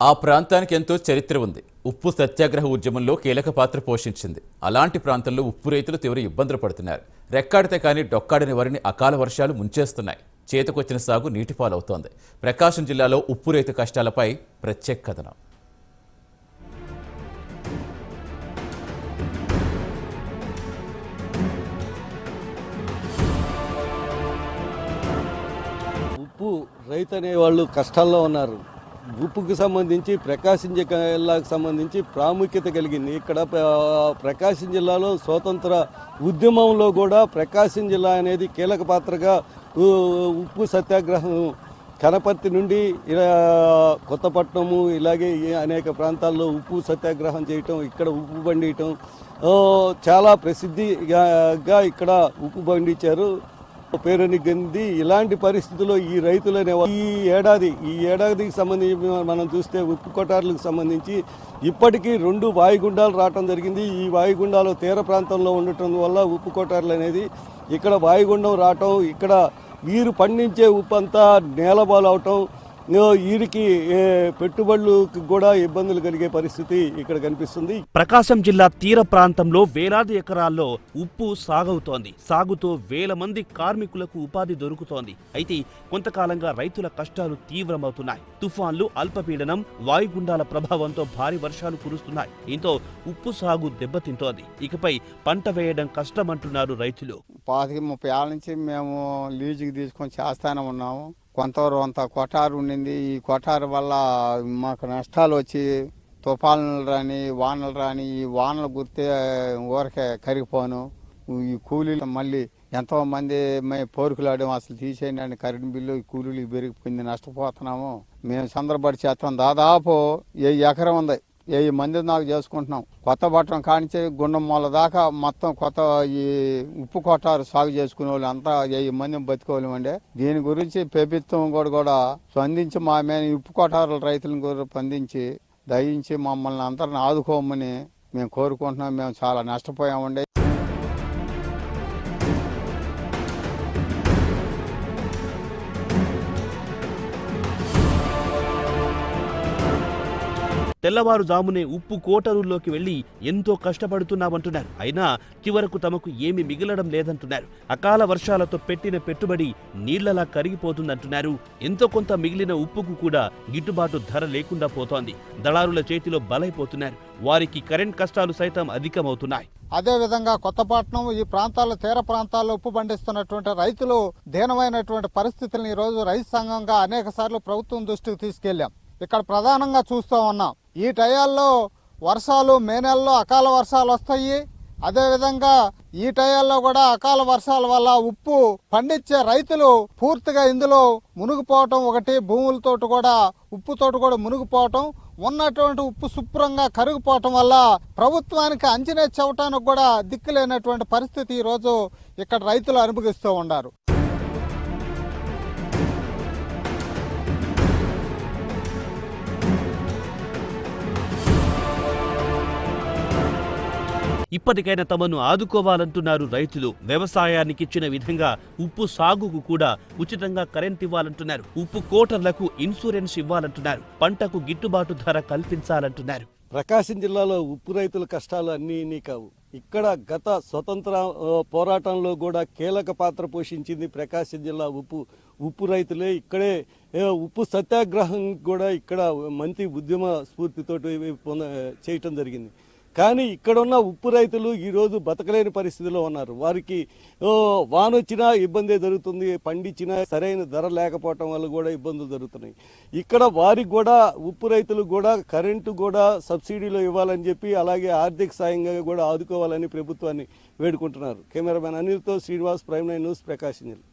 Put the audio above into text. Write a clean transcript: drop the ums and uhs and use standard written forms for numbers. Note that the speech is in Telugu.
ఆ ప్రాంతానికి ఎంతో చరిత్ర ఉంది. ఉప్పు సత్యాగ్రహ ఉద్యమంలో కీలక పాత్ర పోషించింది. అలాంటి ప్రాంతంలో ఉప్పు రైతులు తీవ్ర ఇబ్బందులు పడుతున్నారు. రెక్కాడితే కానీ డొక్కాడని వరిని అకాల వర్షాలు ముంచేస్తున్నాయి. చేతికొచ్చిన సాగు నీటిపాలవుతోంది. ప్రకాశం జిల్లాలో ఉప్పు రైతు కష్టాలపై ప్రత్యేక కథనం. ఉప్పు రైతు అనేవాళ్ళు కష్టాల్లో ఉన్నారు. ఉప్పుకు సంబంధించి ప్రకాశం జిల్లాకు సంబంధించి ప్రాముఖ్యత కలిగింది. ఇక్కడ ప్రకాశం జిల్లాలో స్వాతంత్ర ఉద్యమంలో కూడా ప్రకాశం జిల్లా అనేది కీలక పాత్రగా ఉప్పు సత్యాగ్రహం కనపర్తి నుండి కొత్తపట్నము ఇలాగే అనేక ప్రాంతాల్లో ఉప్పు సత్యాగ్రహం చేయటం, ఇక్కడ ఉప్పు పండించటం చాలా ప్రసిద్ధిగా ఇక్కడ ఉప్పు పండించారు, పేరునిగ్గింది. ఇలాంటి పరిస్థితుల్లో ఈ రైతులనే ఈ ఏడాదికి సంబంధించి మనం చూస్తే ఉప్పు కొటార్లకు సంబంధించి ఇప్పటికీ 2 వాయుగుండాలు రావటం జరిగింది. ఈ వాయుగుండాలు తీర ప్రాంతంలో ఉండటం వల్ల ఉప్పు కొటార్లు అనేది ఇక్కడ వాయుగుండం రావటం, ఇక్కడ వీరు పండించే ఉప్పు అంతా నేలబాలు అవటం, వీరికి పెట్టుబడులకు కూడా ఇబ్బందులు కలిగే పరిస్థితి ఇక్కడ కనిపిస్తుంది. ప్రకాశం జిల్లా తీర ప్రాంతంలో వేలాది ఎకరాల్లో ఉప్పు సాగవుతోంది. సాగుతో వేల మంది కార్మికులకు ఉపాధి దొరుకుతోంది. అయితే కొంతకాలంగా రైతుల కష్టాలు తీవ్రమవుతున్నాయి. తుఫాన్లు, అల్పపీడనం, వాయుగుండాల ప్రభావంతో భారీ వర్షాలు కురుస్తున్నాయి. దీంతో ఉప్పు సాగు దెబ్బతింటోంది. ఇకపై పంట వేయడం కష్టమంటున్నారు రైతులు. 25-30 ఏళ్ళ నుంచి మేము లీజుకి తీసుకొని చేస్తానే ఉన్నాము. కొంత కొటారు ఉండింది. ఈ కొటారు వల్ల మాకు నష్టాలు వచ్చి తుఫానులు రాని, వానలు రాని, ఈ వానలు గుర్తే ఊరకే కరిగిపోను. ఈ కూలీలు మళ్ళీ ఎంతో మంది పోరుకులాడడం, అసలు తీసేయండి అని కరెంట్ బిల్లు, ఈ కూలీలు పెరిగిపోయింది, నష్టపోతున్నాము. మేము సందర్భపడి చేస్తాం. దాదాపు 1000 ఎకరం ఉంది. 1000 మంది నాకు చేసుకుంటున్నాం. కొత్తపట్నం కానించి గుండం మూల దాకా మొత్తం కొత్త ఈ ఉప్పు కొట్టారు సాగు చేసుకునే వాళ్ళు అంతా 1000 మంది బతికోలేమండి. దీని గురించి ప్రభుత్వం కూడా స్పందించి మా మీద ఉప్పు కొట్టారుల రైతులను కూడా స్పందించి దయించి మమ్మల్ని అందరిని ఆదుకోమని మేము కోరుకుంటున్నాం. మేము చాలా నష్టపోయామండి. తెల్లవారుజామునే ఉప్పు కోటరుల్లోకి వెళ్లి ఎంతో కష్టపడుతున్నామంటున్నారు. అయినా చివరకు తమకు ఏమీ మిగలడం లేదంటున్నారు. అకాల వర్షాలతో పెట్టిన పెట్టుబడి నీళ్లలా కరిగిపోతుందంటున్నారు. ఎంతో కొంత మిగిలిన ఉప్పుకు కూడా గిట్టుబాటు ధర లేకుండా పోతోంది. దళారుల చేతిలో బలైపోతున్నారు. వారికి కరెంట్ కష్టాలు సైతం అధికమవుతున్నాయి. అదేవిధంగా కొత్తపట్నం, ఈ ప్రాంతాల్లో తీర ప్రాంతాల్లో ఉప్పు పండిస్తున్నటువంటి రైతులు దీనమైనటువంటి పరిస్థితులను ఈరోజు రైతు సంఘంగా అనేక సార్లు ప్రభుత్వం దృష్టికి తీసుకెళ్లాం. ఇక్కడ ప్రధానంగా చూస్తూ ఉన్నాం, ఈ టయాల్లో వర్షాలు, మే నెలలో అకాల వర్షాలు వస్తాయి. అదేవిధంగా ఈ టయాల్లో కూడా అకాల వర్షాల వల్ల ఉప్పు పండించే రైతులు పూర్తిగా ఇందులో మునిగిపోవటం ఒకటి, భూములతోటి కూడా ఉప్పుతోటి కూడా మునిగిపోవటం, ఉన్నటువంటి ఉప్పు శుభ్రంగా కరిగిపోవటం వల్ల ప్రభుత్వానికి అంచనా చెవటానికి కూడా దిక్కులేనటువంటి పరిస్థితి ఈరోజు ఇక్కడ రైతులు అనుభవిస్తూ ఉన్నారు. ఇప్పటికైనా తమను ఆదుకోవాలంటున్నారు రైతులు. వ్యవసాయానికి ఇచ్చిన విధంగా ఉప్పు సాగుకు కూడా ఉచితంగా కరెంట్ ఇవ్వాలంటున్నారు. ఉప్పు కోటర్లకు ఇన్సూరెన్స్ ఇవ్వాలంటున్నారు. పంటకు గిట్టుబాటు ధర కల్పించాలంటున్నారు. ప్రకాశం జిల్లాలో ఉప్పు రైతుల కష్టాలు అన్నీ కావు. ఇక్కడ గత స్వతంత్ర పోరాటంలో కూడా కీలక పాత్ర పోషించింది ప్రకాశం జిల్లా ఉప్పు రైతులే. ఇక్కడే ఉప్పు సత్యాగ్రహం కూడా ఇక్కడ మంచి ఉద్యమ స్ఫూర్తితోటి చేయటం జరిగింది. కానీ ఇక్కడున్న ఉప్పు రైతులు ఈరోజు బతకలేని పరిస్థితిలో ఉన్నారు. వారికి వానొచ్చినా ఇబ్బందే జరుగుతుంది, పండించినా సరైన ధర లేకపోవటం వల్ల కూడా ఇబ్బందులు జరుగుతున్నాయి. ఇక్కడ వారికి కూడా ఉప్పు రైతులకు కూడా కరెంటు కూడా సబ్సిడీలో ఇవ్వాలని చెప్పి, అలాగే ఆర్థిక సాయంగా కూడా ఆదుకోవాలని ప్రభుత్వాన్ని వేడుకుంటున్నారు. కెమెరామెన్ అనిల్తో శ్రీనివాస్, ప్రైమ్ 9 న్యూస్, ప్రకాశం జిల్లా.